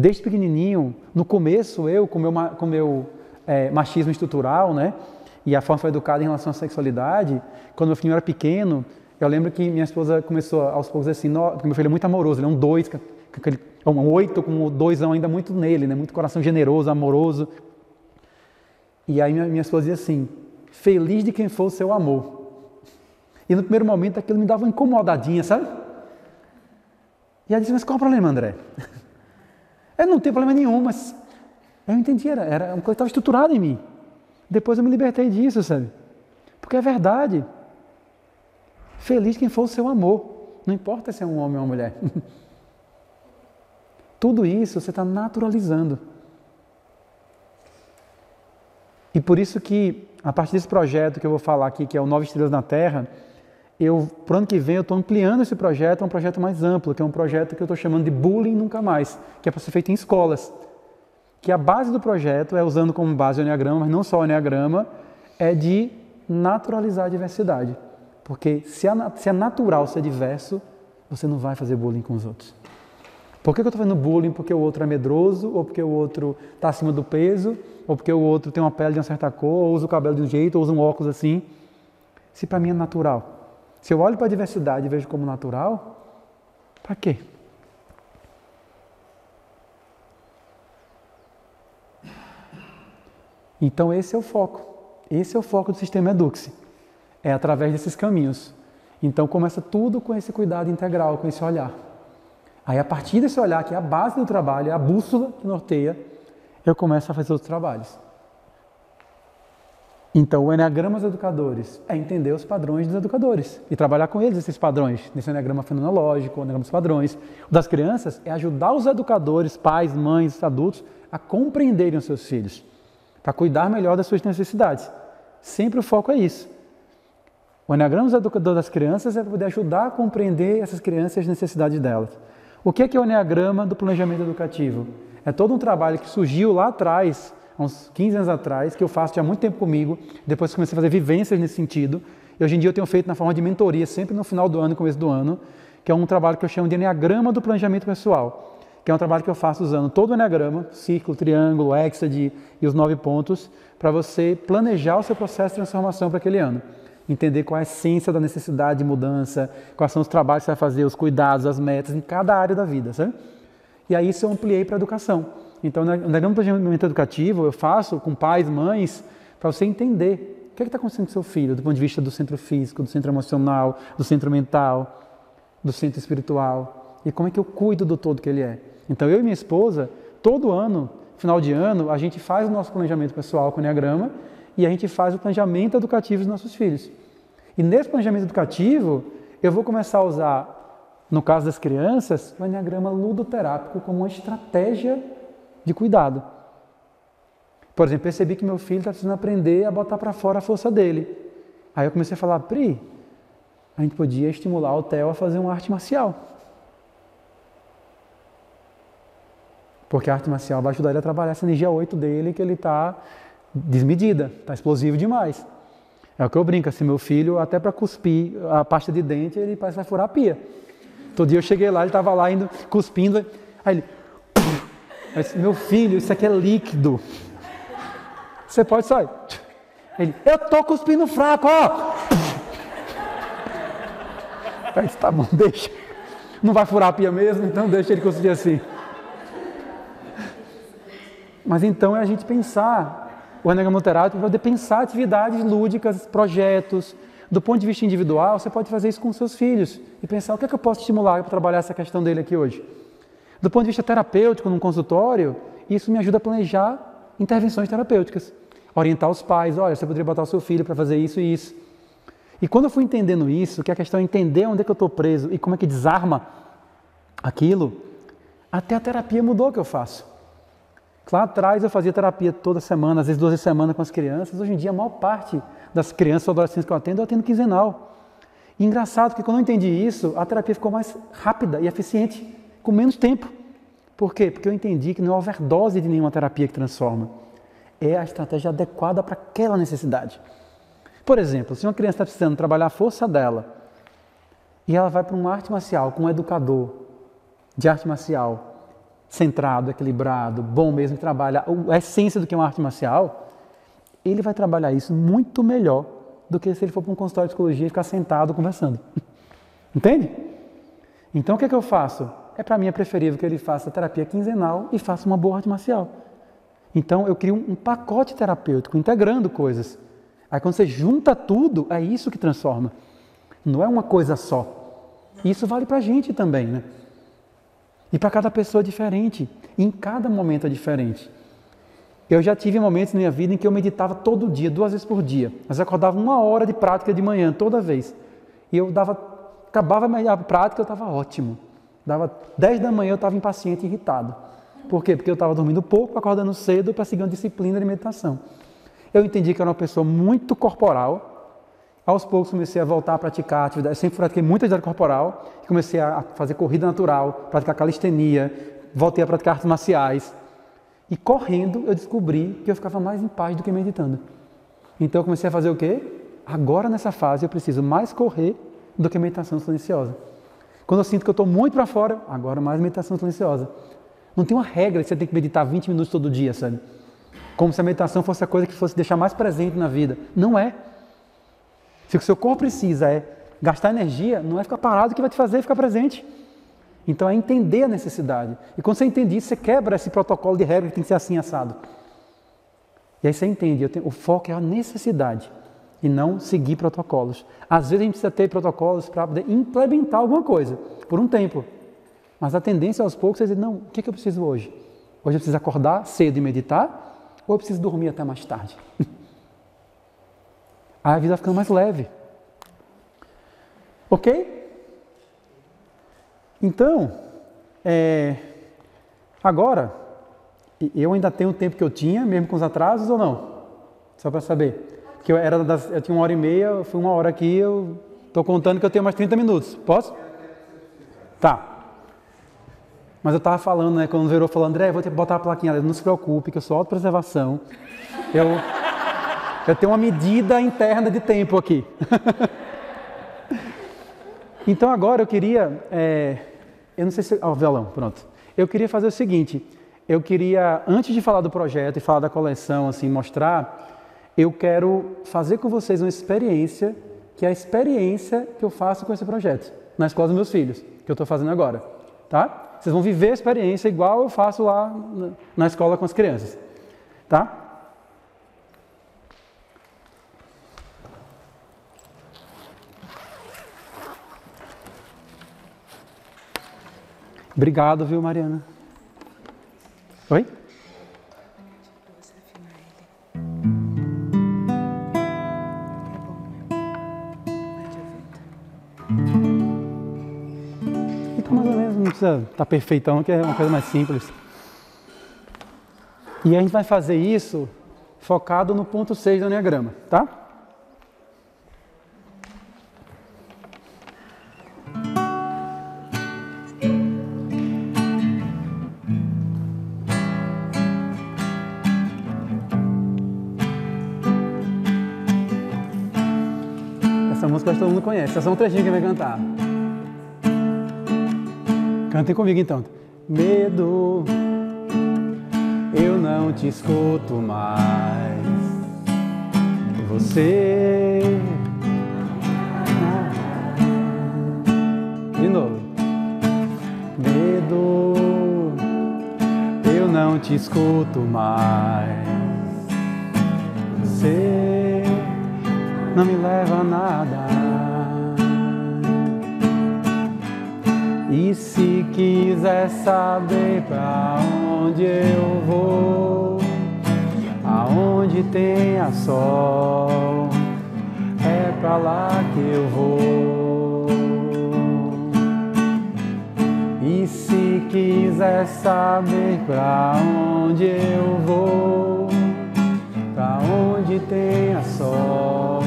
Desde pequenininho, no começo, eu com meu machismo estrutural, né? E a forma foi educada em relação à sexualidade, quando meu filho era pequeno, eu lembro que minha esposa começou aos poucos assim, porque meu filho é muito amoroso, ele é um 2, um 8 com o 2 ainda muito nele, né? Muito coração generoso, amoroso. E aí minha esposa dizia assim, feliz de quem for o seu amor. E no primeiro momento aquilo me dava uma incomodadinha, sabe? E ela disse, mas qual o problema, André? Eu não tenho problema nenhum, mas eu entendi, era uma coisa que estava estruturada em mim. Depois eu me libertei disso, sabe? Porque é verdade. Feliz quem for o seu amor. Não importa se é um homem ou uma mulher. Tudo isso você está naturalizando. E por isso que, a partir desse projeto que eu vou falar aqui, que é o 9 Estrelas na Terra, pro ano que vem eu estou ampliando esse projeto a um projeto mais amplo, que é um projeto que eu estou chamando de Bullying Nunca Mais, que é para ser feito em escolas. Que a base do projeto é usando como base o Enneagrama, mas não só o Enneagrama, é de naturalizar a diversidade. Porque se é natural ser diverso, você não vai fazer bullying com os outros. Por que eu estou fazendo bullying? Porque o outro é medroso, ou porque o outro está acima do peso, ou porque o outro tem uma pele de uma certa cor, ou usa o cabelo de um jeito, ou usa um óculos assim. Se para mim é natural. Se eu olho para a diversidade e vejo como natural, para quê? Então esse é o foco. Esse é o foco do sistema Edux. É através desses caminhos. Então começa tudo com esse cuidado integral, com esse olhar. Aí a partir desse olhar, que é a base do trabalho, é a bússola que norteia, eu começo a fazer outros trabalhos. Então o Enneagrama dos educadores é entender os padrões dos educadores e trabalhar com eles esses padrões, nesse Enneagrama fenomenológico, o Enneagrama dos padrões. O das crianças é ajudar os educadores, pais, mães, adultos, a compreenderem os seus filhos, para cuidar melhor das suas necessidades. Sempre o foco é isso. O Enneagrama dos educadores das crianças é para poder ajudar a compreender essas crianças e as necessidades delas. O que é o Enneagrama do planejamento educativo? É todo um trabalho que surgiu lá atrás, há uns 15 anos atrás, que eu faço já há muito tempo comigo, depois que comecei a fazer vivências nesse sentido. E hoje em dia eu tenho feito na forma de mentoria, sempre no final do ano e começo do ano, que é um trabalho que eu chamo de Enneagrama do planejamento pessoal, que é um trabalho que eu faço usando todo o Enneagrama, círculo, triângulo, hexade e os 9 pontos, para você planejar o seu processo de transformação para aquele ano. Entender qual é a essência da necessidade de mudança, quais são os trabalhos que você vai fazer, os cuidados, as metas em cada área da vida, sabe? E aí isso eu ampliei para a educação. Então, no planejamento educativo, eu faço com pais, mães, para você entender o que está acontecendo com seu filho, do ponto de vista do centro físico, do centro emocional, do centro mental, do centro espiritual, e como é que eu cuido do todo que ele é. Então, eu e minha esposa, todo ano, final de ano, a gente faz o nosso planejamento pessoal com o Enneagrama e a gente faz o planejamento educativo dos nossos filhos. E nesse planejamento educativo, eu vou começar a usar, no caso das crianças, o Enneagrama ludoterápico como uma estratégia de cuidado. Por exemplo, percebi que meu filho está precisando aprender a botar para fora a força dele. Aí eu comecei a falar, Pri, a gente podia estimular o Theo a fazer uma arte marcial. Porque a arte marcial vai ajudar ele a trabalhar essa energia 8 dele, que ele está desmedida, está explosivo demais. É o que eu brinco, assim, meu filho, até para cuspir a pasta de dente, ele parece que vai furar a pia. Todo dia eu cheguei lá, ele estava lá indo, cuspindo, aí ele... Eu disse, meu filho, isso aqui é líquido. Você pode sair. Ele, eu estou cuspindo fraco, ó. Eu disse, tá bom, deixa. Não vai furar a pia mesmo, então deixa ele cuspir assim. Mas então é a gente pensar, o Enneagrama terápico, para poder pensar atividades lúdicas, projetos. Do ponto de vista individual, você pode fazer isso com seus filhos e pensar o que é que eu posso estimular para trabalhar essa questão dele aqui hoje. Do ponto de vista terapêutico, num consultório, isso me ajuda a planejar intervenções terapêuticas. Orientar os pais, olha, você poderia botar o seu filho para fazer isso e isso. E quando eu fui entendendo isso, que a questão é entender onde é que eu estou preso e como é que desarma aquilo, até a terapia mudou o que eu faço. Lá atrás eu fazia terapia toda semana, às vezes 2 vezes semana com as crianças. Hoje em dia a maior parte das crianças ou adolescentes que eu atendo quinzenal. E engraçado que quando eu entendi isso, a terapia ficou mais rápida e eficiente, com menos tempo. Por quê? Porque eu entendi que não é overdose de nenhuma terapia que transforma. É a estratégia adequada para aquela necessidade. Por exemplo, se uma criança está precisando trabalhar a força dela e ela vai para uma arte marcial com um educador de arte marcial centrado, equilibrado, bom mesmo, trabalha a essência do que é uma arte marcial, ele vai trabalhar isso muito melhor do que se ele for para um consultório de psicologia e ficar sentado conversando. Entende? Então o que é que eu faço? Para mim é preferível que ele faça terapia quinzenal e faça uma boa arte marcial. Então eu crio um pacote terapêutico, integrando coisas. Aí quando você junta tudo, é isso que transforma. Não é uma coisa só. Isso vale para a gente também, né? E para cada pessoa é diferente. E em cada momento é diferente. Eu já tive momentos na minha vida em que eu meditava todo dia, 2 vezes por dia. Mas eu acordava 1 hora de prática de manhã, toda vez. E acabava a prática, eu estava ótimo. Dava 10 da manhã, eu estava impaciente e irritado. Por quê? Porque eu estava dormindo pouco, acordando cedo para seguir uma disciplina de meditação. Eu entendi que eu era uma pessoa muito corporal. Aos poucos comecei a voltar a praticar atividade. Eu sempre pratiquei muita atividade corporal. Comecei a fazer corrida natural, praticar calistenia, voltei a praticar artes marciais. E correndo eu descobri que eu ficava mais em paz do que meditando. Então eu comecei a fazer o quê? Agora nessa fase eu preciso mais correr do que meditação silenciosa. Quando eu sinto que eu estou muito para fora, agora mais meditação silenciosa. Não tem uma regra que você tem que meditar 20 minutos todo dia, sabe? Como se a meditação fosse a coisa que fosse deixar mais presente na vida. Não é. Se o que o seu corpo precisa é gastar energia, não é ficar parado que vai te fazer ficar presente. Então é entender a necessidade. E quando você entende isso, você quebra esse protocolo de regra que tem que ser assim assado. E aí você entende, o foco é a necessidade e não seguir protocolos. Às vezes a gente precisa ter protocolos para poder implementar alguma coisa, por um tempo. Mas a tendência aos poucos é dizer, não, o que eu preciso hoje? Hoje eu preciso acordar cedo e meditar, ou eu preciso dormir até mais tarde? Aí a vida vai ficando mais leve. Ok? Então, agora, eu ainda tenho o tempo que eu tinha, mesmo com os atrasos ou não? Só para saber. Que eu tinha 1h30, eu fui 1 hora aqui, eu estou contando que eu tenho mais 30 minutos. Posso? Tá. Mas eu estava falando, né, quando o Verô falou, André, vou ter que botar a plaquinha, não se preocupe, que eu sou autopreservação. Eu tenho uma medida interna de tempo aqui. Então agora eu queria, eu não sei se... o violão, pronto. Eu queria fazer o seguinte, eu queria, antes de falar do projeto e falar da coleção, assim, mostrar, eu quero fazer com vocês uma experiência, que é a experiência que eu faço com esse projeto, na escola dos meus filhos, que eu estou fazendo agora, tá? Vocês vão viver a experiência igual eu faço lá na escola com as crianças, tá? Obrigado, viu, Mariana? Oi? Então, mais ou menos, não precisa estar perfeitão, que é uma coisa mais simples. E a gente vai fazer isso focado no ponto 6 do Enneagrama, tá? Essa música acho que todo mundo conhece, é só um trechinho que vai cantar. Cantem comigo então. Medo, eu não te escuto mais. Você. De novo. Medo, eu não te escuto mais. Você não me leva a nada. E se quiser saber pra onde eu vou, aonde tenha sol, é pra lá que eu vou. E se quiser saber pra onde eu vou, pra onde tenha sol,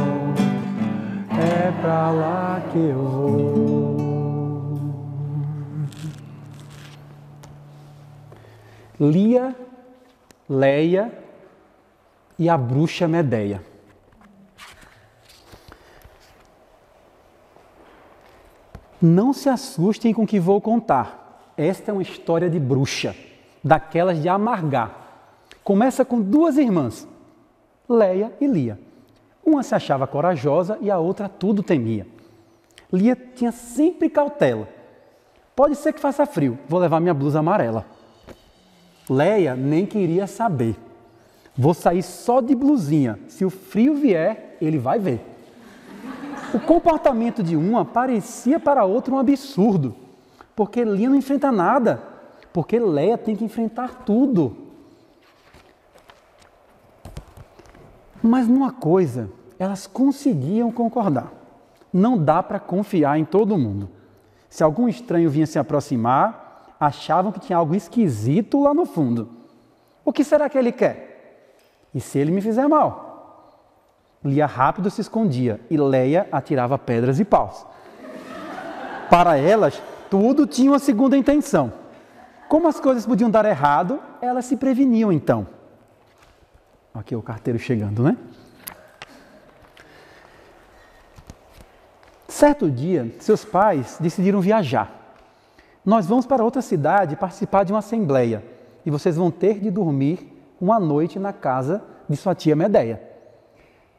é pra lá que eu vou. Lia, Leia e a bruxa Medeia. Não se assustem com o que vou contar. Esta é uma história de bruxa. daquelas de amargar. Começa com duas irmãs, Leia e Lia. Uma se achava corajosa e a outra tudo temia. Lia tinha sempre cautela. Pode ser que faça frio, vou levar minha blusa amarela. Leia nem queria saber. Vou sair só de blusinha. Se o frio vier, ele vai ver. O comportamento de uma parecia para a outra um absurdo. Porque Lia não enfrenta nada. Porque Leia tem que enfrentar tudo. Mas numa coisa, elas conseguiam concordar. Não dá para confiar em todo mundo. Se algum estranho vinha se aproximar, achavam que tinha algo esquisito lá no fundo. O que será que ele quer? E se ele me fizer mal? Lia rápido se escondia e Leia atirava pedras e paus. Para elas, tudo tinha uma segunda intenção. Como as coisas podiam dar errado, elas se preveniam então. Aqui o carteiro chegando, né? Certo dia, seus pais decidiram viajar. Nós vamos para outra cidade participar de uma assembleia e vocês vão ter de dormir uma noite na casa de sua tia Medeia.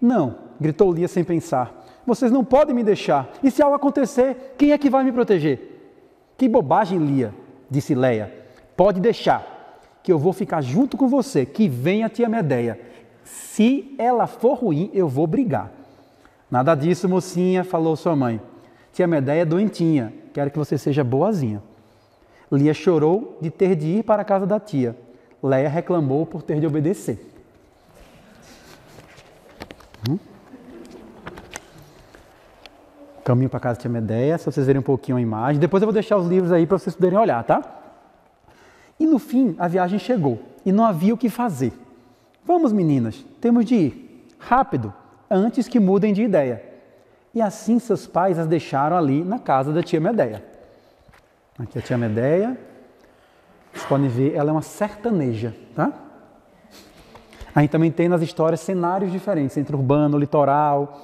Não, gritou Lia sem pensar. Vocês não podem me deixar. E se algo acontecer, quem é que vai me proteger? Que bobagem, Lia, disse Leia. Pode deixar, que eu vou ficar junto com você, que vem a tia Medeia. Se ela for ruim, eu vou brigar. Nada disso, mocinha, falou sua mãe. Tia Medeia é doentinha, quero que você seja boazinha. Lia chorou de ter de ir para a casa da tia. Leia reclamou por ter de obedecer. Caminho para a casa da tia Medeia, se vocês verem um pouquinho a imagem. Depois eu vou deixar os livros aí para vocês poderem olhar, tá? E no fim, a viagem chegou e não havia o que fazer. Vamos, meninas, temos de ir. Rápido, antes que mudem de ideia. E assim seus pais as deixaram ali na casa da tia Medeia. Aqui a tia Medeia. Vocês podem ver, ela é uma sertaneja, tá? A gente também tem nas histórias cenários diferentes, entre urbano, litoral.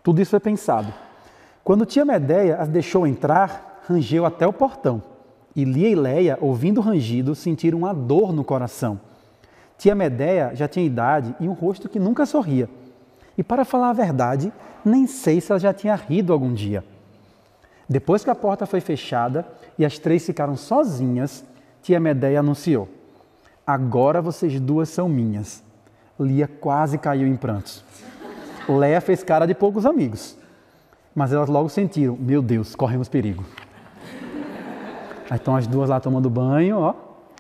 Tudo isso foi pensado. Quando tia Medeia as deixou entrar, rangeu até o portão. E Lia e Leia, ouvindo o rangido, sentiram uma dor no coração. Tia Medeia já tinha idade e um rosto que nunca sorria. E para falar a verdade, nem sei se ela já tinha rido algum dia. Depois que a porta foi fechada e as três ficaram sozinhas, tia Medeia anunciou. Agora vocês duas são minhas. Lia quase caiu em prantos. Leia fez cara de poucos amigos. Mas elas logo sentiram, meu Deus, corremos perigo. Aí estão as duas lá tomando banho, ó,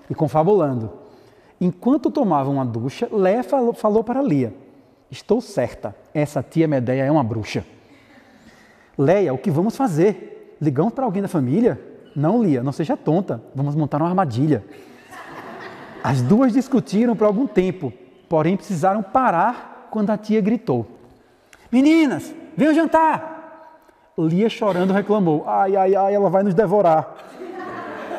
e confabulando. Enquanto tomavam uma ducha, Leia falou para Lia, estou certa, essa tia Medeia é uma bruxa. Leia, o que vamos fazer? Ligamos para alguém da família? Não, Lia, não seja tonta, vamos montar uma armadilha. As duas discutiram por algum tempo, porém precisaram parar quando a tia gritou. Meninas, venham jantar! Lia chorando reclamou, ai, ela vai nos devorar.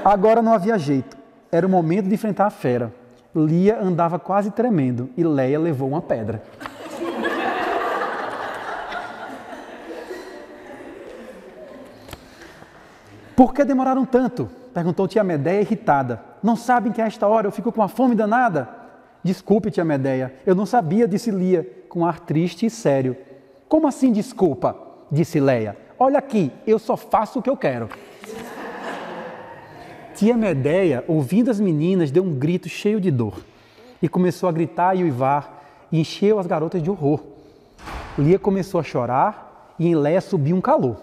Agora não havia jeito, era o momento de enfrentar a fera. Lia andava quase tremendo e Leia levou uma pedra. Por que demoraram tanto? Perguntou tia Medeia irritada. Não sabem que a esta hora eu fico com uma fome danada? Desculpe, tia Medeia, eu não sabia, disse Lia, com ar triste e sério. Como assim desculpa? Disse Leia. Olha aqui, eu só faço o que eu quero. Tia Medeia, ouvindo as meninas, deu um grito cheio de dor e começou a gritar e uivar e encheu as garotas de horror. Lia começou a chorar e em Leia subiu um calor.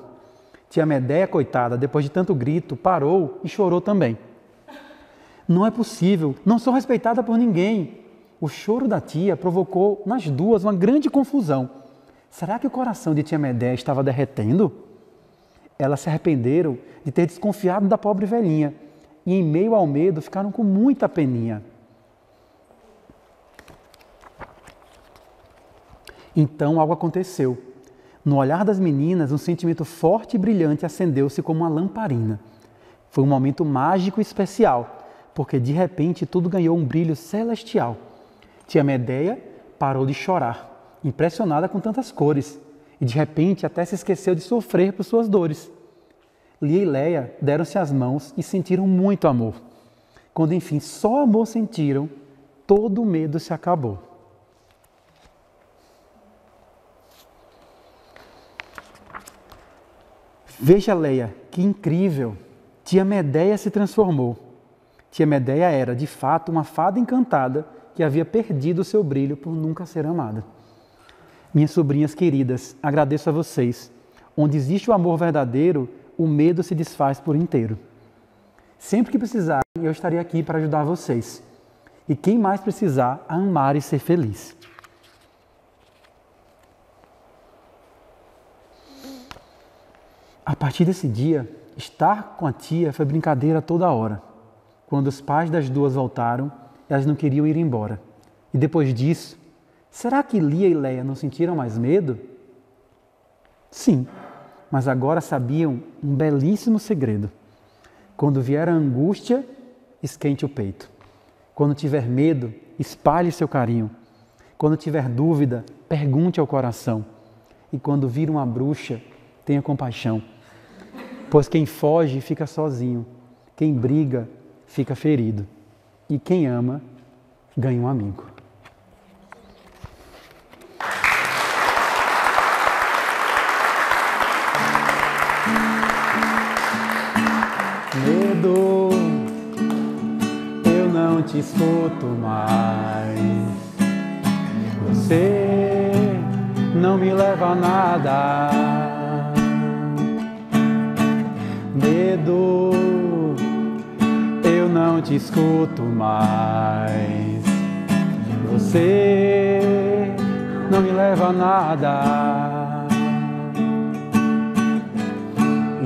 Tia Medeia, coitada, depois de tanto grito, parou e chorou também. Não é possível, não sou respeitada por ninguém. O choro da tia provocou nas duas uma grande confusão. Será que o coração de tia Medeia estava derretendo? Elas se arrependeram de ter desconfiado da pobre velhinha. E em meio ao medo ficaram com muita peninha. Então algo aconteceu. No olhar das meninas, um sentimento forte e brilhante acendeu-se como uma lamparina. Foi um momento mágico e especial, porque de repente tudo ganhou um brilho celestial. Tia Medeia parou de chorar, impressionada com tantas cores, e de repente até se esqueceu de sofrer por suas dores. Lia e Leia deram-se as mãos e sentiram muito amor. Quando enfim só amor sentiram, todo o medo se acabou. Veja, Leia, que incrível! Tia Medeia se transformou. Tia Medeia era, de fato, uma fada encantada que havia perdido o seu brilho por nunca ser amada. Minhas sobrinhas queridas, agradeço a vocês. Onde existe o amor verdadeiro, o medo se desfaz por inteiro. Sempre que precisarem, eu estarei aqui para ajudar vocês. E quem mais precisar, a amar e ser feliz. A partir desse dia, estar com a tia foi brincadeira toda hora. Quando os pais das duas voltaram, elas não queriam ir embora. E depois disso, será que Lia e Leia não sentiram mais medo? Sim, mas agora sabiam um belíssimo segredo. Quando vier a angústia, esquente o peito. Quando tiver medo, espalhe seu carinho. Quando tiver dúvida, pergunte ao coração. E quando vir uma bruxa, tenha compaixão. Pois quem foge fica sozinho, quem briga fica ferido, e quem ama ganha um amigo. Medo, eu não te escuto mais. Você não me leva a nada. Medo, eu não te escuto mais. Você não me leva a nada.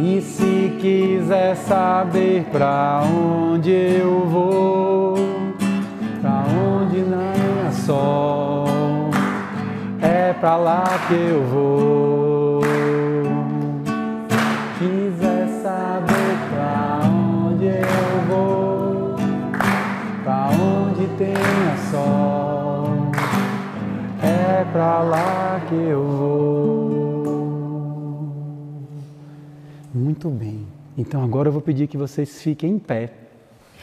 E se quiser saber pra onde eu vou, pra onde não é sol, é pra lá que eu vou. Quiser saber pra onde eu vou, pra onde tenha sol, é pra lá que eu vou. Muito bem. Então agora eu vou pedir que vocês fiquem em pé,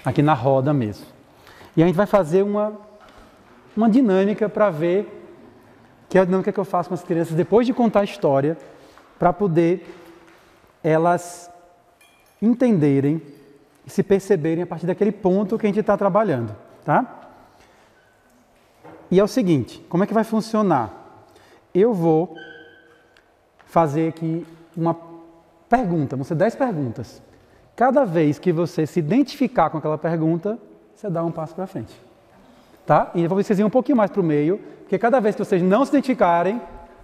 aqui na roda mesmo. E a gente vai fazer uma dinâmica para ver, que é a dinâmica que eu faço com as crianças depois de contar a história, para poder elas entenderem e se perceberem a partir daquele ponto que a gente está trabalhando, tá? E é o seguinte, como é que vai funcionar? Eu vou fazer aqui uma pergunta, vão ser 10 perguntas. Cada vez que você se identificar com aquela pergunta, você dá um passo para frente, tá? E eu vou ver vocês ir um pouquinho mais para o meio, porque cada vez que vocês não se identificarem,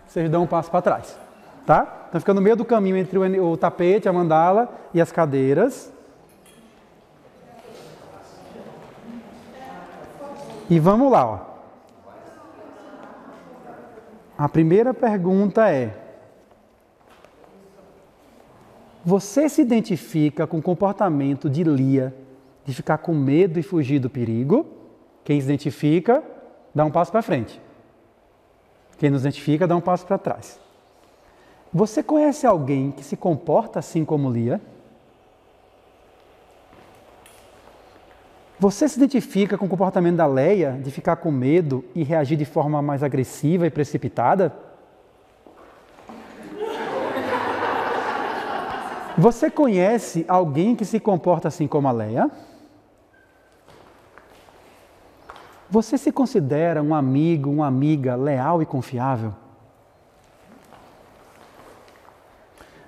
vocês dão um passo para trás. Tá? Então fica no meio do caminho entre o tapete, a mandala e as cadeiras. E vamos lá, ó. A primeira pergunta é: você se identifica com o comportamento de Lia de ficar com medo e fugir do perigo? Quem se identifica, dá um passo para frente. Quem não se identifica, dá um passo para trás. Você conhece alguém que se comporta assim como Lia? Você se identifica com o comportamento da Leia de ficar com medo e reagir de forma mais agressiva e precipitada? Você conhece alguém que se comporta assim como a Leia? Você se considera um amigo, uma amiga leal e confiável?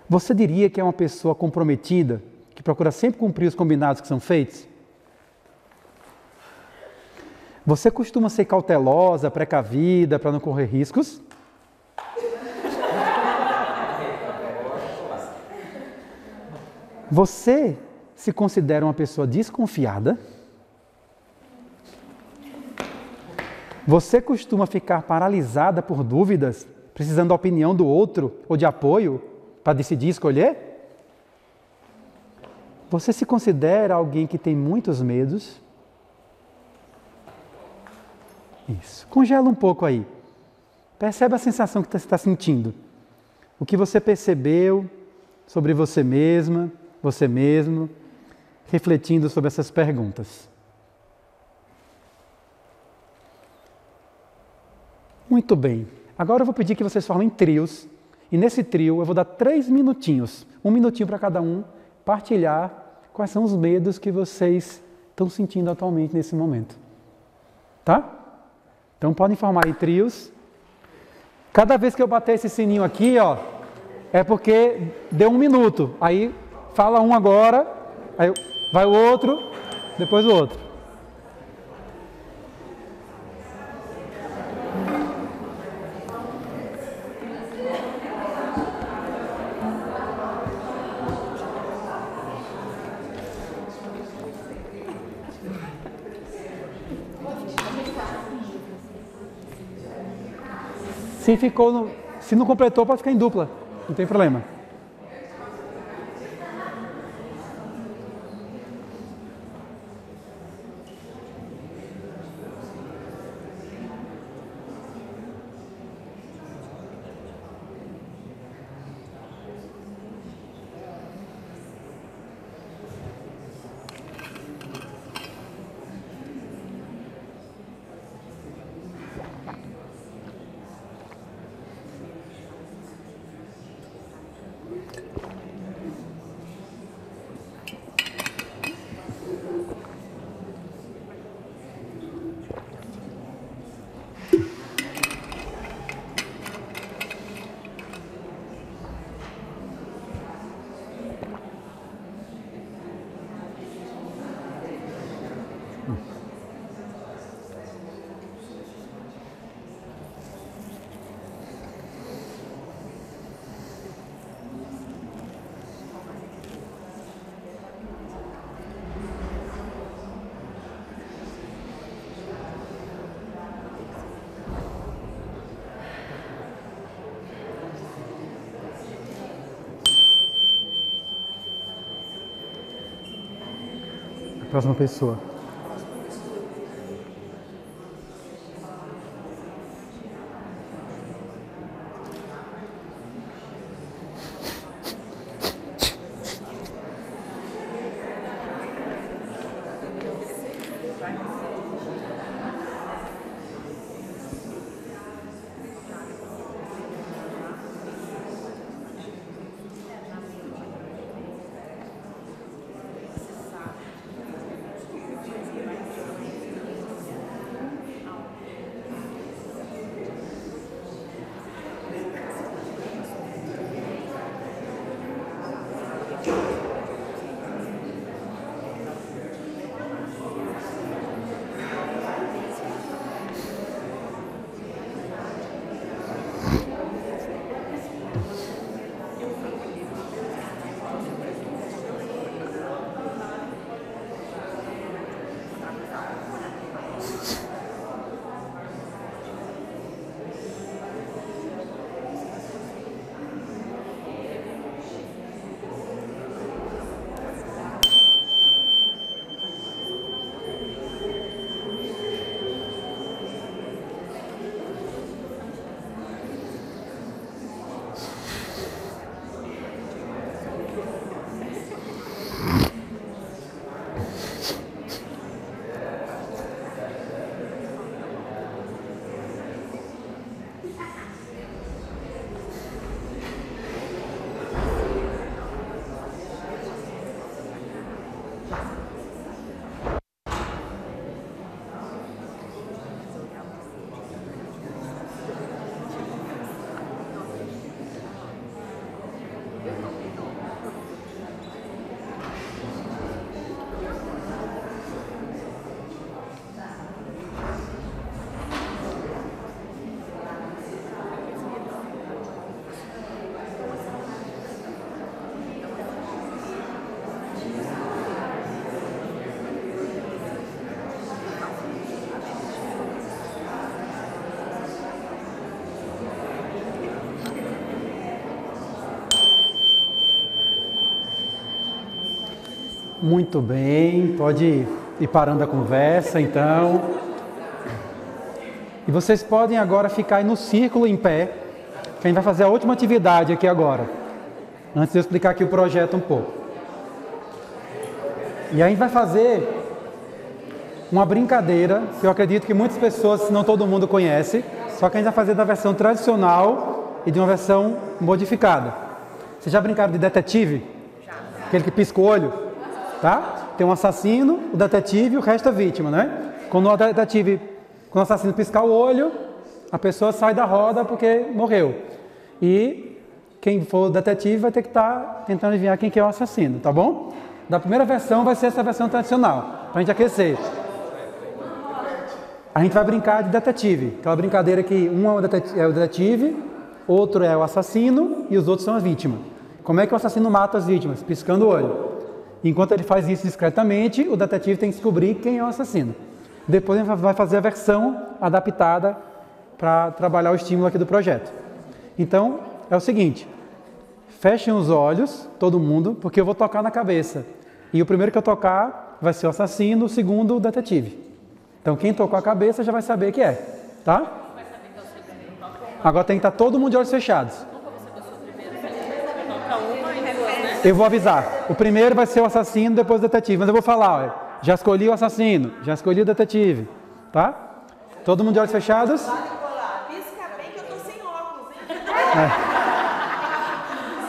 Você diria que é uma pessoa comprometida, que procura sempre cumprir os combinados que são feitos? Você costuma ser cautelosa, precavida, para não correr riscos? Você se considera uma pessoa desconfiada? Você costuma ficar paralisada por dúvidas, precisando da opinião do outro ou de apoio para decidir escolher? Você se considera alguém que tem muitos medos? Isso. Congela um pouco aí. Percebe a sensação que você está sentindo. O que você percebeu sobre você mesma, você mesmo, refletindo sobre essas perguntas. Muito bem. Agora eu vou pedir que vocês formem trios. E nesse trio eu vou dar 3 minutinhos. 1 minutinho para cada um partilhar quais são os medos que vocês estão sentindo atualmente nesse momento. Tá? Então podem formar aí trios. Cada vez que eu bater esse sininho aqui, ó, é porque deu 1 minuto. Aí fala um agora, aí vai o outro, depois o outro. Se não completou, pode ficar em dupla, não tem problema. Próxima pessoa. Muito bem, pode ir parando a conversa, então. E vocês podem agora ficar aí no círculo em pé, que a gente vai fazer a última atividade aqui agora, antes de eu explicar aqui o projeto um pouco. E aí a gente vai fazer uma brincadeira, que eu acredito que muitas pessoas, se não todo mundo conhece, só que a gente vai fazer da versão tradicional e de uma versão modificada. Vocês já brincaram de detetive? Já. Aquele que pisca o olho? Tá? Tem um assassino, o detetive e o resto é vítima, né? Quando o assassino piscar o olho, a pessoa sai da roda porque morreu. E quem for o detetive vai ter que estar tentando adivinhar quem que é o assassino, tá bom? Da primeira versão vai ser essa versão tradicional, pra gente aquecer. A gente vai brincar de detetive, aquela brincadeira que um é o detetive, outro é o assassino e os outros são a vítima. Como é que o assassino mata as vítimas? Piscando o olho. Enquanto ele faz isso discretamente, o detetive tem que descobrir quem é o assassino. Depois a gente vai fazer a versão adaptada para trabalhar o estímulo aqui do projeto. Então, é o seguinte, fechem os olhos, todo mundo, porque eu vou tocar na cabeça. E o primeiro que eu tocar vai ser o assassino, o segundo o detetive. Então, quem tocou a cabeça já vai saber que é, tá? Agora tem que estar todo mundo de olhos fechados. Eu vou avisar. O primeiro vai ser o assassino, depois o detetive. Mas eu vou falar, olha, já escolhi o assassino, já escolhi o detetive, tá? Todo mundo de olhos fechados? Pisca bem que eu tô sem óculos, hein?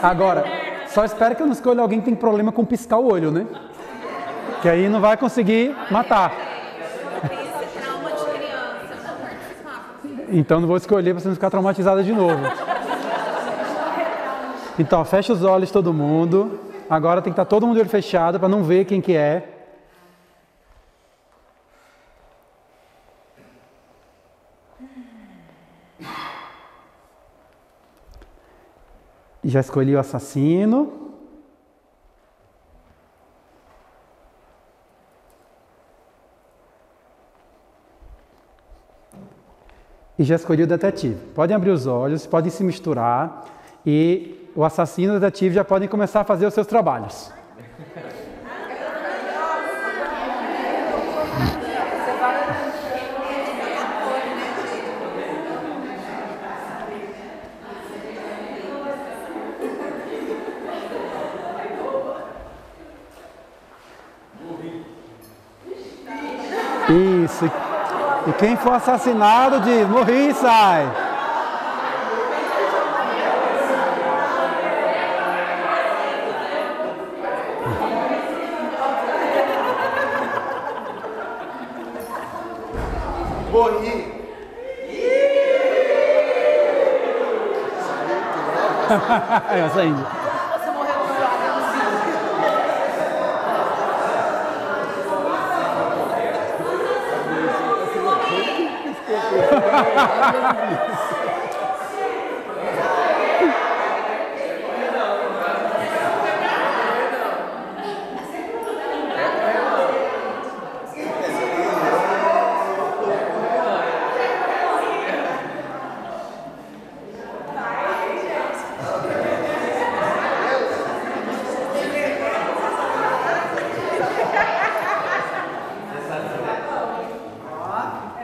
Agora, só espero que eu não escolha alguém que tem problema com piscar o olho, né? Que aí não vai conseguir matar. Esse trauma de criança. Então não vou escolher para você não ficar traumatizada de novo. Então, fecha os olhos todo mundo. Agora tem que estar todo mundo de olho fechado para não ver quem que é. Já escolhi o assassino. E já escolhi o detetive. Podem abrir os olhos, podem se misturar e o assassino e o detetive já podem começar a fazer os seus trabalhos. Isso. E quem for assassinado diz, morri e sai. Morri. Essa ainda. Você morreu no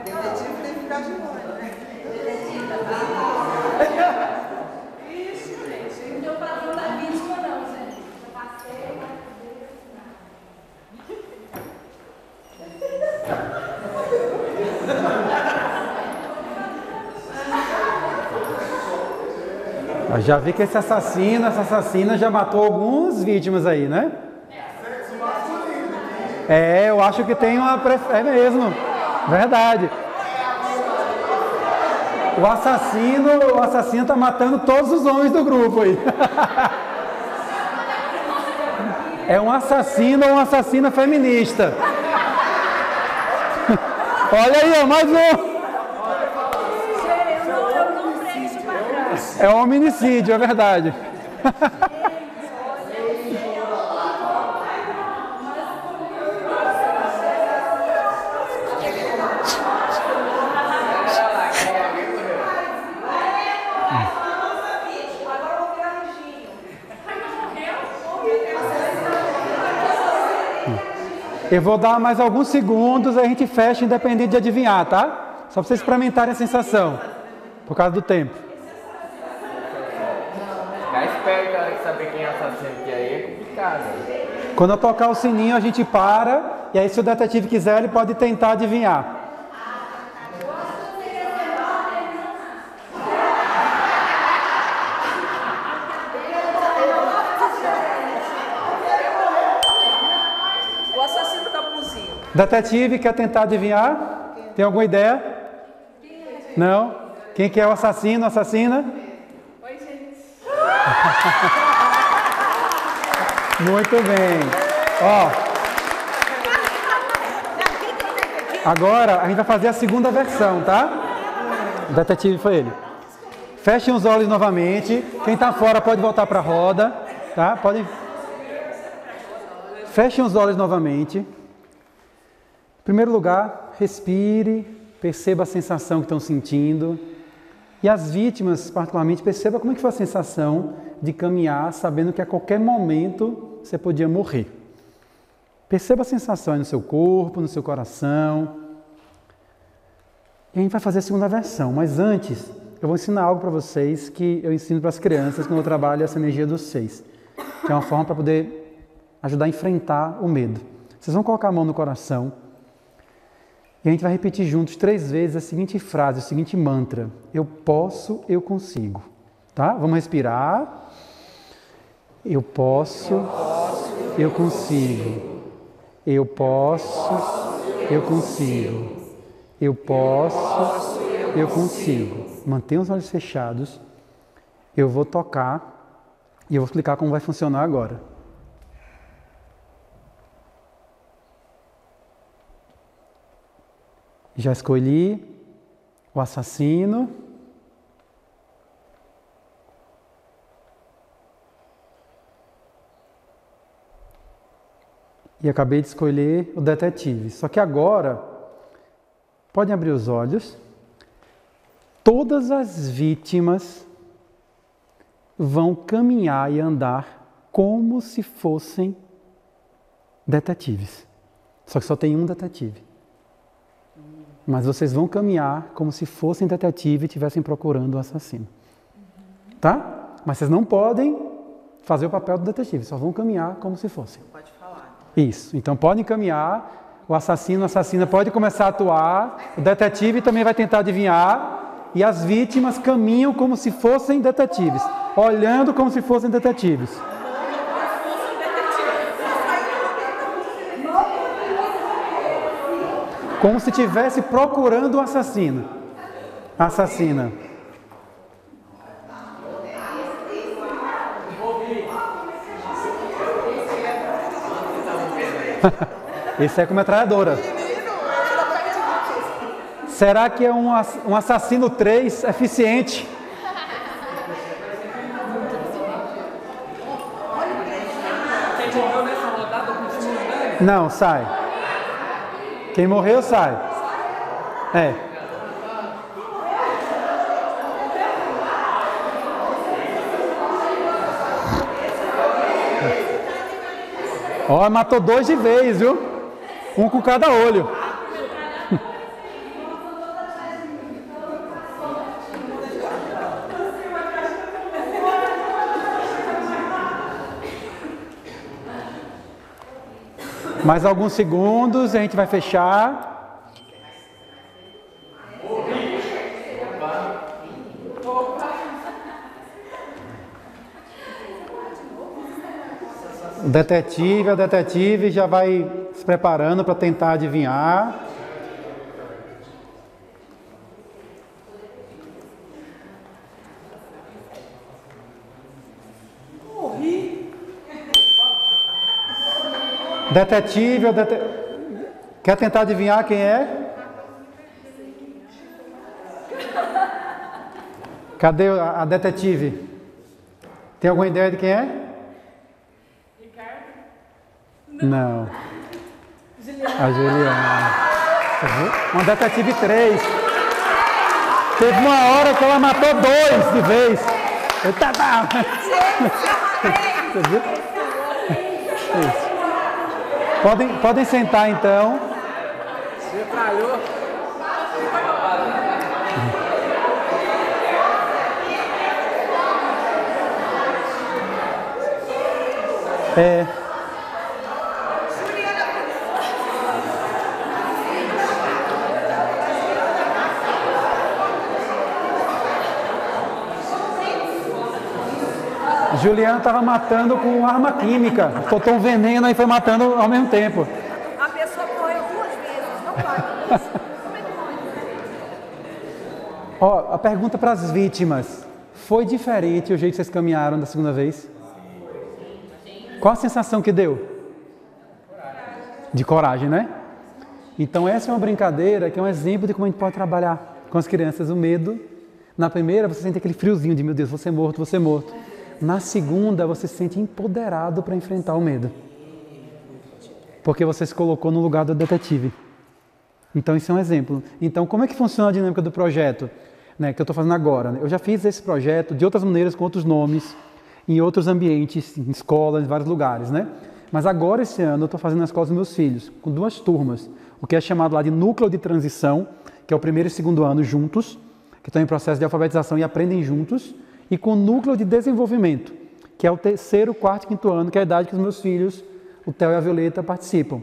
Detetive tem que ficar de olho, né? Isso, gente. Não deu pra não dar vítima, não, gente. Eu passei. Eu já vi que essa assassina já matou algumas vítimas aí, né? É, eu acho que tem uma... É mesmo, verdade. O assassino tá matando todos os homens do grupo aí. É um assassino ou uma assassina feminista. Olha aí, ó, mais um. Eu não preencho pra trás. É um hominicídio, é verdade. Eu vou dar mais alguns segundos, a gente fecha independente de adivinhar, tá? Só para vocês experimentarem a sensação, por causa do tempo. Ficar esperto na hora de saber quem é o assassino, porque aí é complicado. Quando eu tocar o sininho, a gente para, e aí se o detetive quiser, ele pode tentar adivinhar. Detetive, quer tentar adivinhar? Tem alguma ideia? Não? Quem que é o assassino, assassina? Oi, gente. Muito bem. Ó. Agora a gente vai fazer a segunda versão, tá? O detetive foi ele. Fechem os olhos novamente. Quem está fora pode voltar para a roda, tá? Podem. Fechem os olhos novamente. Em primeiro lugar, respire, perceba a sensação que estão sentindo. E as vítimas, particularmente, perceba como é que foi a sensação de caminhar sabendo que a qualquer momento você podia morrer. Perceba a sensação aí no seu corpo, no seu coração. E a gente vai fazer a segunda versão, mas antes eu vou ensinar algo para vocês que eu ensino para as crianças quando eu trabalho essa energia dos 6, que é uma forma para poder ajudar a enfrentar o medo. Vocês vão colocar a mão no coração e a gente vai repetir juntos 3 vezes a seguinte frase, o seguinte mantra: eu posso, eu consigo. Tá? Vamos respirar. Eu posso, eu consigo. Eu posso, eu consigo. Eu posso, eu consigo. Mantenha os olhos fechados. Eu vou tocar e eu vou explicar como vai funcionar agora. Já escolhi o assassino. E acabei de escolher o detetive. Só que agora, podem abrir os olhos. Todas as vítimas vão caminhar e andar como se fossem detetives. Só que só tem um detetive. Mas vocês vão caminhar como se fossem detetive e estivessem procurando o assassino. Tá? Mas vocês não podem fazer o papel do detetive, só vão caminhar como se fossem. Pode falar. Isso. Então podem caminhar, o assassino, a assassina pode começar a atuar, o detetive também vai tentar adivinhar e as vítimas caminham como se fossem detetives, olhando como se fossem detetives. Como se estivesse procurando o assassino. Assassina. Esse é com metralhadora. Será que é um assassino 3 eficiente? Quem morreu nessa rodada continua andando? Não, sai. Quem morreu, sai. É. Ó, matou 2 de vez, viu? Um com cada olho. Mais alguns segundos, a gente vai fechar. O detetive, a detetive já vai se preparando para tentar adivinhar. Detetive, quer tentar adivinhar quem é? Cadê a detetive? Tem alguma ideia de quem é? Ricardo? Não. A Juliana. Uma detetive 3. Teve uma hora que ela matou 2 de vez. Eita, tá. Você viu? Isso. Podem sentar então. Metralhou. É. Juliana estava matando com arma química. Botou um veneno e foi matando ao mesmo tempo. A pessoa morreu 2 Ó, a pergunta para as vítimas. Foi diferente o jeito que vocês caminharam da segunda vez? Qual a sensação que deu? De coragem, né? Então essa é uma brincadeira que é um exemplo de como a gente pode trabalhar com as crianças o medo. Na primeira você sente aquele friozinho de meu Deus, vou ser morto, vou ser morto. Na segunda você se sente empoderado para enfrentar o medo. Porque você se colocou no lugar do detetive. Então isso é um exemplo. Então como é que funciona a dinâmica do projeto, né, que eu estou fazendo agora? Eu já fiz esse projeto de outras maneiras, com outros nomes, em outros ambientes, em escolas, em vários lugares, né? Mas agora, esse ano, eu estou fazendo na escola dos meus filhos, com 2 turmas, o que é chamado lá de núcleo de transição, que é o 1º e 2º ano juntos, que estão em processo de alfabetização e aprendem juntos, e com o núcleo de desenvolvimento, que é o 3º, 4º e 5º ano, que é a idade que os meus filhos, o Theo e a Violeta, participam.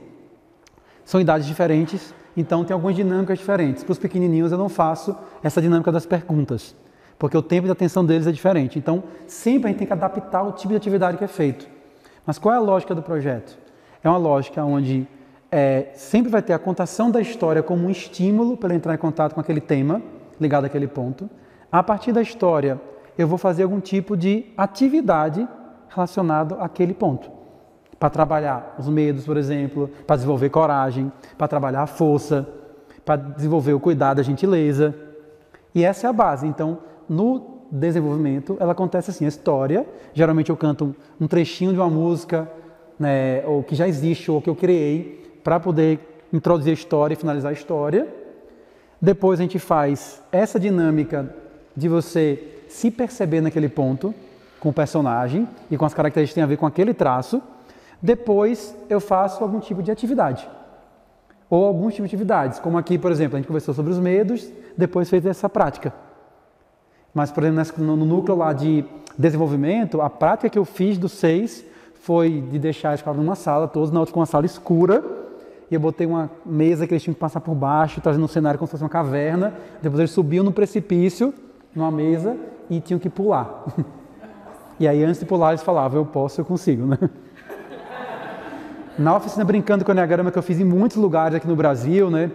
São idades diferentes, então tem algumas dinâmicas diferentes. Para os pequenininhos eu não faço essa dinâmica das perguntas, porque o tempo de atenção deles é diferente. Então, sempre a gente tem que adaptar o tipo de atividade que é feito. Mas qual é a lógica do projeto? É uma lógica onde sempre vai ter a contação da história como um estímulo para ele entrar em contato com aquele tema, ligado àquele ponto. A partir da história, eu vou fazer algum tipo de atividade relacionado àquele ponto. Para trabalhar os medos, por exemplo, para desenvolver coragem, para trabalhar a força, para desenvolver o cuidado, a gentileza. E essa é a base. Então, no desenvolvimento, ela acontece assim, a história, geralmente eu canto um trechinho de uma música, né, ou que já existe, ou que eu criei, para poder introduzir a história e finalizar a história. Depois a gente faz essa dinâmica de você se perceber naquele ponto, com o personagem e com as características que têm a ver com aquele traço. Depois eu faço algum tipo de atividade, ou alguns tipos de atividades, como aqui, por exemplo, a gente conversou sobre os medos, depois fez essa prática. Mas, por exemplo, no núcleo lá de desenvolvimento, a prática que eu fiz dos 6 foi de deixar a escola numa sala, todos na outra com uma sala escura, e eu botei uma mesa que eles tinham que passar por baixo, trazendo um cenário como se fosse uma caverna. Depois eles subiam no precipício, numa mesa, e tinham que pular. E aí, antes de pular, eles falavam, eu posso, eu consigo, né? Na oficina Brincando com o Enneagrama, que eu fiz em muitos lugares aqui no Brasil, né?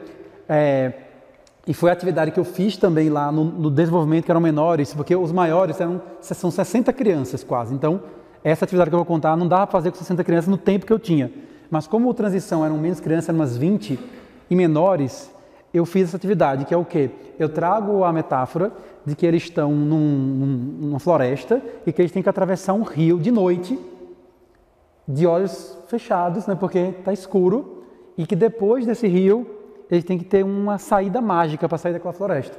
E foi a atividade que eu fiz também lá no desenvolvimento, que eram menores, porque os maiores são 60 crianças quase. Então, essa atividade que eu vou contar não dava para fazer com 60 crianças no tempo que eu tinha. Mas como a transição eram menos crianças, eram umas 20 e menores, eu fiz essa atividade, que é o quê? Eu trago a metáfora de que eles estão numa floresta e que eles têm que atravessar um rio de noite, de olhos fechados, né, porque está escuro, e que depois desse rio eles têm que ter uma saída mágica para sair daquela floresta.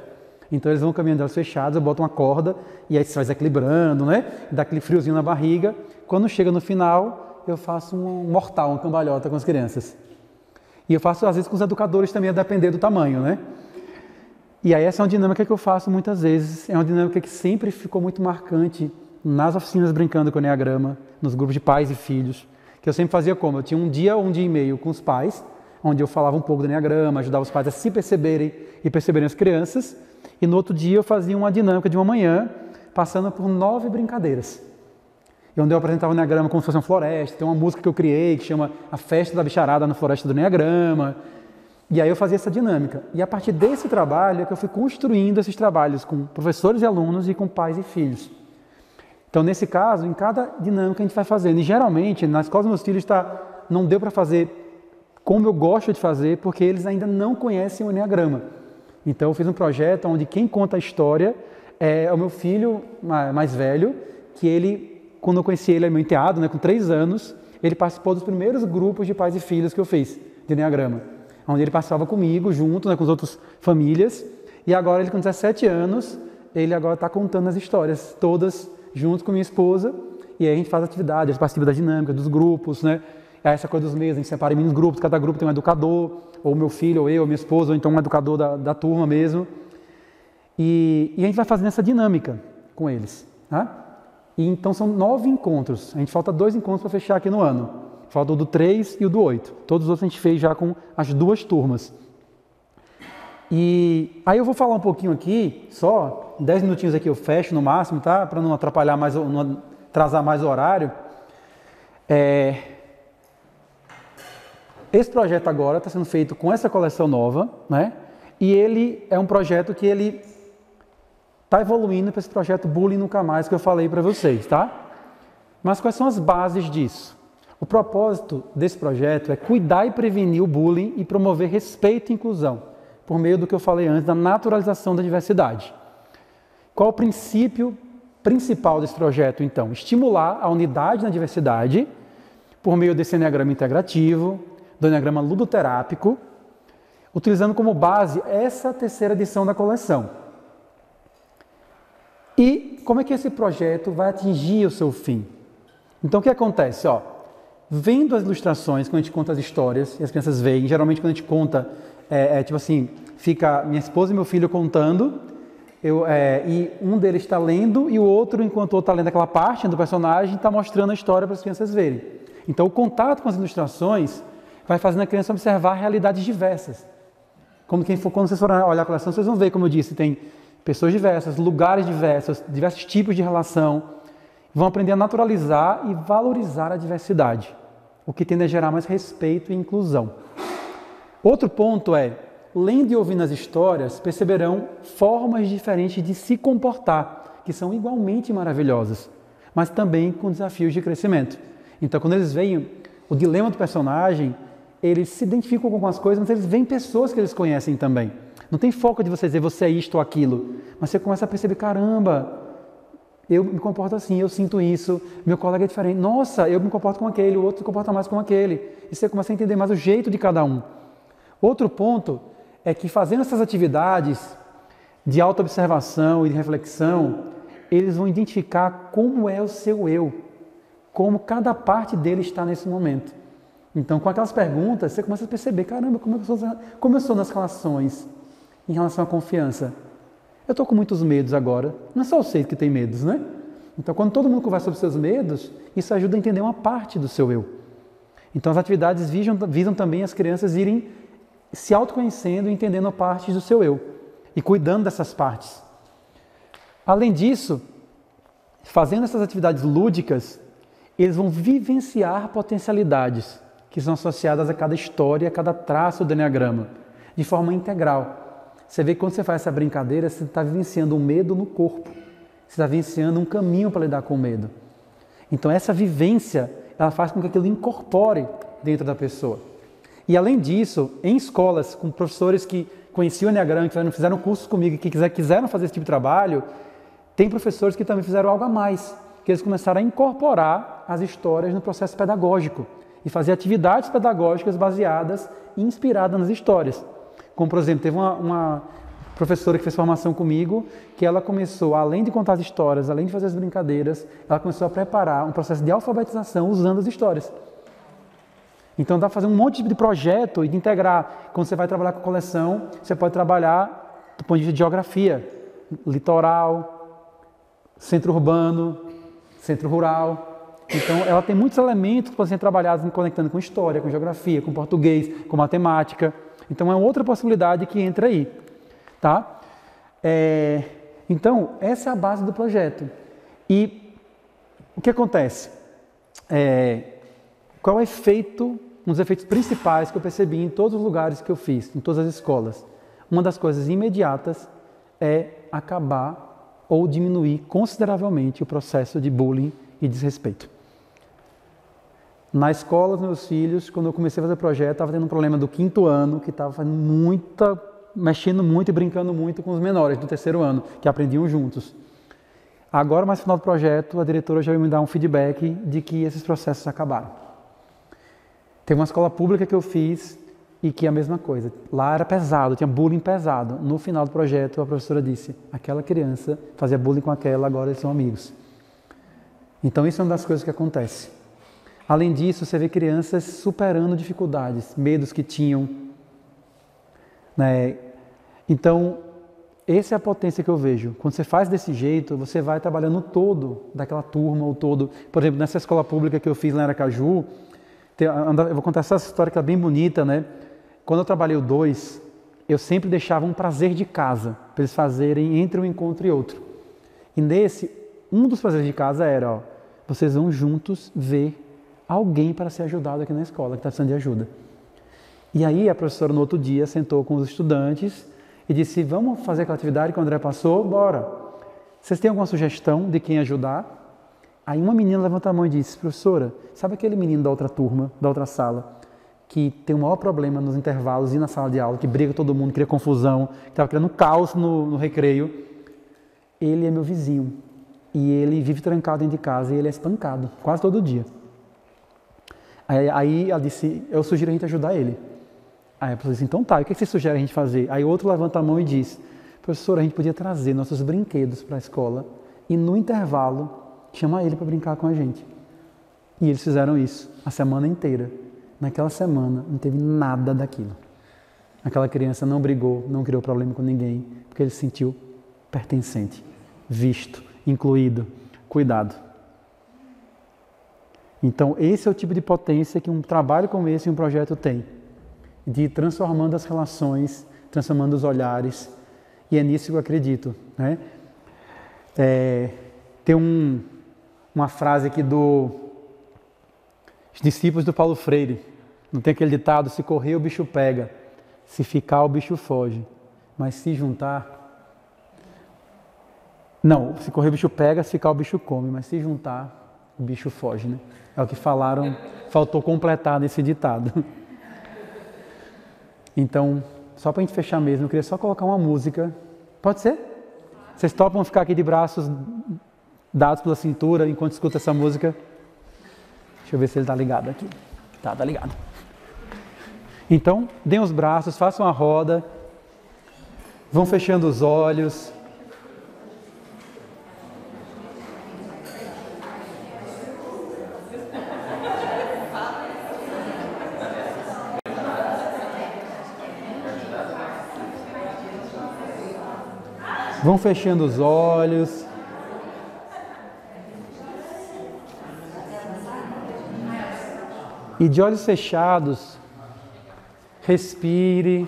Então eles vão caminhando de olhos fechados, eu boto uma corda e aí você vai equilibrando, né? Dá aquele friozinho na barriga. Quando chega no final, eu faço um mortal, uma cambalhota com as crianças. E eu faço às vezes com os educadores também, a depender do tamanho, né? E aí essa é uma dinâmica que eu faço muitas vezes, é uma dinâmica que sempre ficou muito marcante nas oficinas Brincando com o Enneagrama, nos grupos de pais e filhos, que eu sempre fazia como? Eu tinha um dia e meio com os pais, onde eu falava um pouco do Enneagrama, ajudava os pais a se perceberem e perceberem as crianças, e no outro dia eu fazia uma dinâmica de uma manhã, passando por 9 brincadeiras. E onde eu apresentava o Enneagrama como se fosse uma floresta, tem uma música que eu criei que chama A Festa da Bicharada na Floresta do Enneagrama, e aí eu fazia essa dinâmica. E a partir desse trabalho é que eu fui construindo esses trabalhos com professores e alunos e com pais e filhos. Então, nesse caso, em cada dinâmica a gente vai fazendo. E geralmente, na escola dos meus filhos, não deu para fazer como eu gosto de fazer, porque eles ainda não conhecem o Enneagrama. Então, eu fiz um projeto onde quem conta a história é o meu filho mais velho, que ele, quando eu conheci ele, é meu enteado, né, com 3 anos, ele participou dos primeiros grupos de pais e filhos que eu fiz, de Enneagrama, onde ele participava comigo, junto, né, com as outras famílias, e agora ele com 17 anos, ele agora está contando as histórias, todas junto com minha esposa, e aí a gente faz atividades, a gente participa da dinâmica, dos grupos, né? Essa coisa dos meses, a gente separa em mini grupos, cada grupo tem um educador, ou meu filho, ou eu, ou minha esposa, ou então um educador da turma mesmo. E a gente vai fazendo essa dinâmica com eles. Tá? E então são 9 encontros, a gente falta 2 encontros para fechar aqui no ano. Falta o do 3 e o do 8. Todos os outros a gente fez já com as 2 turmas. E aí eu vou falar um pouquinho aqui, só 10 minutinhos aqui eu fecho no máximo, tá? Para não atrapalhar mais, não atrasar mais o horário. esse projeto agora está sendo feito com essa coleção nova, né? E ele é um projeto que ele está evoluindo para esse projeto Bullying Nunca Mais que eu falei para vocês, tá? Mas quais são as bases disso? O propósito desse projeto é cuidar e prevenir o bullying e promover respeito e inclusão, por meio do que eu falei antes, da naturalização da diversidade. Qual o princípio principal desse projeto, então? Estimular a unidade na diversidade por meio desse eneagrama integrativo, do eneagrama ludoterápico, utilizando como base essa terceira edição da coleção. E como é que esse projeto vai atingir o seu fim? Então, o que acontece? Vendo as ilustrações, quando a gente conta as histórias, e as crianças veem, geralmente quando a gente conta, tipo assim, fica minha esposa e meu filho contando, e um deles está lendo, e o outro, enquanto o outro está lendo aquela parte do personagem, está mostrando a história para as crianças verem. Então, o contato com as ilustrações vai fazendo a criança observar realidades diversas. Quando vocês forem olhar a coleção, vocês vão ver, como eu disse, tem pessoas diversas, lugares diversos, diversos tipos de relação. Vão aprender a naturalizar e valorizar a diversidade, o que tende a gerar mais respeito e inclusão. Outro ponto é, lendo e ouvindo as histórias, perceberão formas diferentes de se comportar, que são igualmente maravilhosas, mas também com desafios de crescimento. Então, quando eles veem o dilema do personagem, eles se identificam com algumas coisas, mas eles veem pessoas que eles conhecem também. Não tem foco de você dizer você é isto ou aquilo, mas você começa a perceber, caramba, eu me comporto assim, eu sinto isso, meu colega é diferente, nossa, eu me comporto como aquele, o outro se comporta mais como aquele. E você começa a entender mais o jeito de cada um. Outro ponto é que fazendo essas atividades de autoobservação e de reflexão, eles vão identificar como é o seu eu, como cada parte dele está nesse momento. Então, com aquelas perguntas, você começa a perceber, caramba, como eu sou nas relações, em relação à confiança. Eu estou com muitos medos agora, não é só vocês que têm medos, né? Então, quando todo mundo conversa sobre seus medos, isso ajuda a entender uma parte do seu eu. Então, as atividades visam também as crianças irem se autoconhecendo e entendendo partes do seu eu e cuidando dessas partes. Além disso, fazendo essas atividades lúdicas, eles vão vivenciar potencialidades que são associadas a cada história, a cada traço do eneagrama, de forma integral. Você vê que quando você faz essa brincadeira, você está vivenciando o medo no corpo. Você está vivenciando um caminho para lidar com o medo. Então, essa vivência, ela faz com que aquilo incorpore dentro da pessoa. E, além disso, em escolas, com professores que conheciam o eneagrama, que fizeram cursos comigo e que quiseram fazer esse tipo de trabalho, tem professores que também fizeram algo a mais, que eles começaram a incorporar as histórias no processo pedagógico e fazer atividades pedagógicas baseadas e inspiradas nas histórias. Como, por exemplo, teve uma professora que fez formação comigo, que ela começou, além de contar as histórias, além de fazer as brincadeiras, ela começou a preparar um processo de alfabetização usando as histórias. Então, dá para fazer um monte de projeto e de integrar. Quando você vai trabalhar com coleção, você pode trabalhar do ponto de vista de geografia, litoral, centro urbano, centro rural. Então, ela tem muitos elementos que podem ser trabalhados conectando com história, com geografia, com português, com matemática. Então, é outra possibilidade que entra aí, tá? Então, essa é a base do projeto. E o que acontece? Qual é o efeito, um dos efeitos principais que eu percebi em todos os lugares que eu fiz, em todas as escolas? Uma das coisas imediatas é acabar ou diminuir consideravelmente o processo de bullying e desrespeito. Na escola dos meus filhos, quando eu comecei a fazer o projeto, estava tendo um problema do 5º ano, que estava mexendo muito e brincando muito com os menores do 3º ano, que aprendiam juntos. Agora, mais no final do projeto, a diretora já veio me dar um feedback de que esses processos acabaram. Teve uma escola pública que eu fiz e que é a mesma coisa. Lá era pesado, tinha bullying pesado. No final do projeto, a professora disse, aquela criança fazia bullying com aquela, agora eles são amigos. Então, isso é uma das coisas que acontece. Além disso, você vê crianças superando dificuldades, medos que tinham, né? Então, essa é a potência que eu vejo. Quando você faz desse jeito, você vai trabalhando o todo daquela turma, o todo. Por exemplo, nessa escola pública que eu fiz lá em Aracaju, eu vou contar essa história que é bem bonita, né? Quando eu trabalhei o 2, eu sempre deixava um prazer de casa, para eles fazerem entre um encontro e outro. E nesse, um dos prazeres de casa era, vocês vão juntos ver alguém para ser ajudado aqui na escola, que está precisando de ajuda. E aí a professora no outro dia sentou com os estudantes e disse, vamos fazer aquela atividade que o André passou? Bora! Vocês têm alguma sugestão de quem ajudar? Aí uma menina levantou a mão e disse, professora, sabe aquele menino da outra turma, da outra sala, que tem o maior problema nos intervalos e na sala de aula, que briga com todo mundo, cria confusão, que estava criando um caos no recreio? Ele é meu vizinho e ele vive trancado dentro de casa e ele é espancado quase todo dia. Aí ela disse, eu sugiro a gente ajudar ele. Aí a professora disse, então tá, e o que você sugere a gente fazer? Aí outro levanta a mão e diz, professora, a gente podia trazer nossos brinquedos para a escola e no intervalo chamar ele para brincar com a gente. E eles fizeram isso a semana inteira. Naquela semana não teve nada daquilo. Aquela criança não brigou, não criou problema com ninguém, porque ele se sentiu pertencente, visto, incluído, cuidado. Então esse é o tipo de potência que um trabalho como esse, um projeto tem. De ir transformando as relações, transformando os olhares. E é nisso que eu acredito. Né? Tem uma frase aqui dos discípulos do Paulo Freire. Não tem aquele ditado, se correr o bicho pega, se ficar o bicho foge. Mas se juntar... Não, se correr o bicho pega, se ficar o bicho come. Mas se juntar, o bicho foge. Né? É o que falaram, faltou completar nesse ditado. Então, só para a gente fechar mesmo, eu queria só colocar uma música. Pode ser? Vocês topam ficar aqui de braços dados pela cintura enquanto escuta essa música? Deixa eu ver se ele está ligado aqui. Tá ligado. Então, deem os braços, façam a roda. Vão fechando os olhos. Vão fechando os olhos. E de olhos fechados, respire,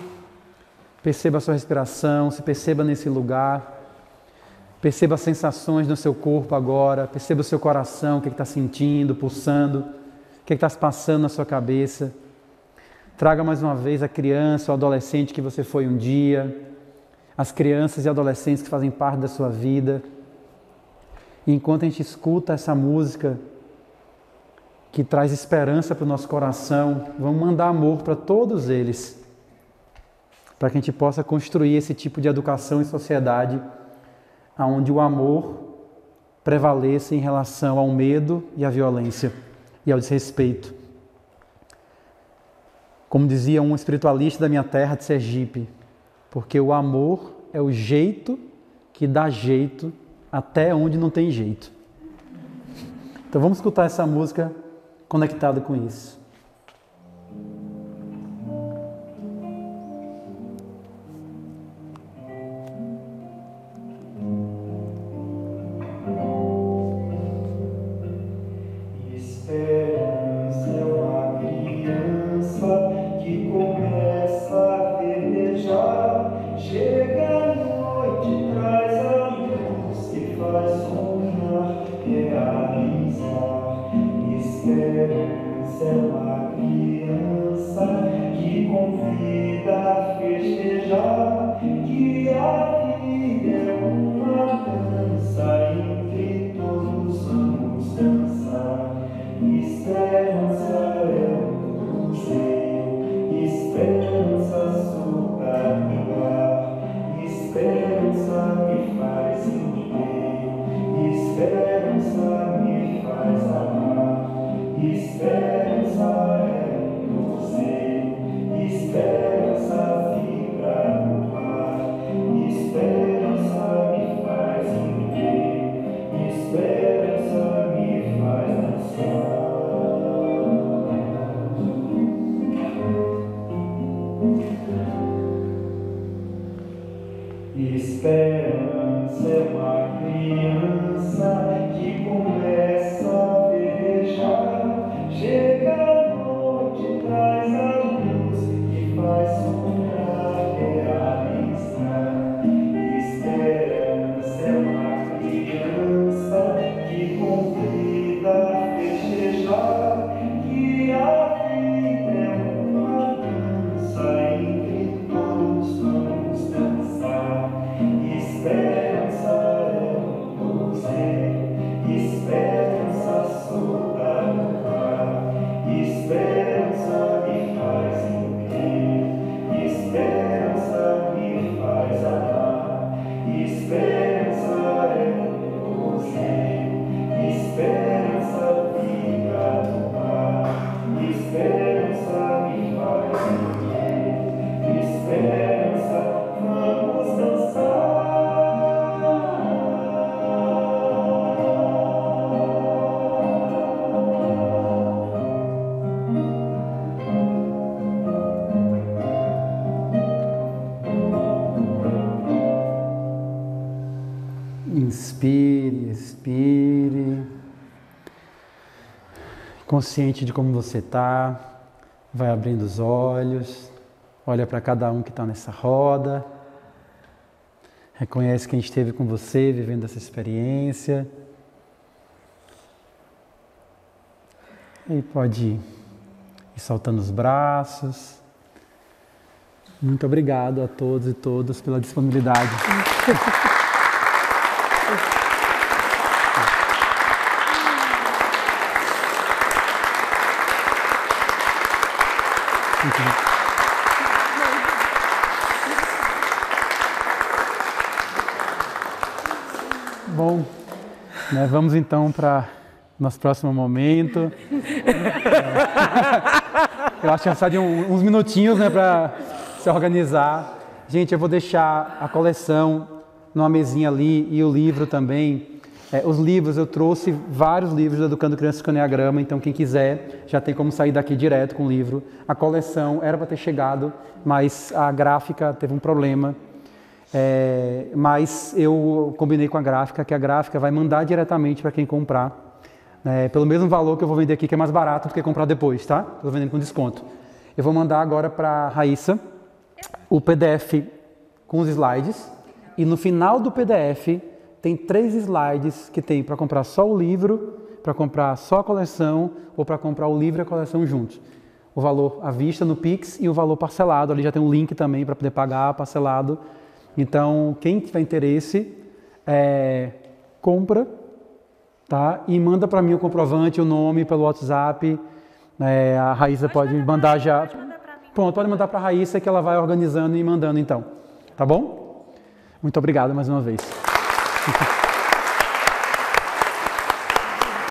perceba a sua respiração, se perceba nesse lugar, perceba as sensações no seu corpo agora, perceba o seu coração, o que está sentindo, pulsando, o que está se passando na sua cabeça. Traga mais uma vez a criança ou adolescente que você foi um dia, as crianças e adolescentes que fazem parte da sua vida. E enquanto a gente escuta essa música que traz esperança para o nosso coração, vamos mandar amor para todos eles, para que a gente possa construir esse tipo de educação e sociedade onde o amor prevaleça em relação ao medo e à violência e ao desrespeito. Como dizia um espiritualista da minha terra de Sergipe, porque o amor é o jeito que dá jeito até onde não tem jeito. Então vamos escutar essa música conectada com isso. Esperança é uma criança que começa a festejar. Chega a noite, traz a luz e faz sonhar, realizar. Esperança é uma criança que convida a festejar. Que a vida é uma dança. Inspire, expire. Consciente de como você está, vai abrindo os olhos, olha para cada um que está nessa roda, reconhece quem esteve com você vivendo essa experiência. E pode ir soltando os braços. Muito obrigado a todos e todas pela disponibilidade. Bom, né, vamos então para nosso próximo momento. Eu acho que precisa de uns minutinhos, né, para se organizar. Gente, eu vou deixar a coleção numa mesinha ali e o livro também. Os livros, eu trouxe vários livros do Educando Crianças com Enneagrama, então quem quiser já tem como sair daqui direto com o livro. A coleção era para ter chegado, mas a gráfica teve um problema. Mas eu combinei com a gráfica, que a gráfica vai mandar diretamente para quem comprar. Pelo mesmo valor que eu vou vender aqui, que é mais barato do que comprar depois, tá? Estou vendendo com desconto. Eu vou mandar agora para a Raíssa o PDF com os slides e no final do PDF tem 3 slides que tem para comprar só o livro, para comprar só a coleção ou para comprar o livro e a coleção juntos. O valor à vista no Pix e o valor parcelado, ali já tem um link também para poder pagar parcelado. Então, quem tiver interesse, compra. Tá? E manda para mim o comprovante, o nome pelo WhatsApp. A Raíssa pode mandar já. Pronto, pode mandar para a Raíssa que ela vai organizando e mandando então. Tá bom? Muito obrigado mais uma vez.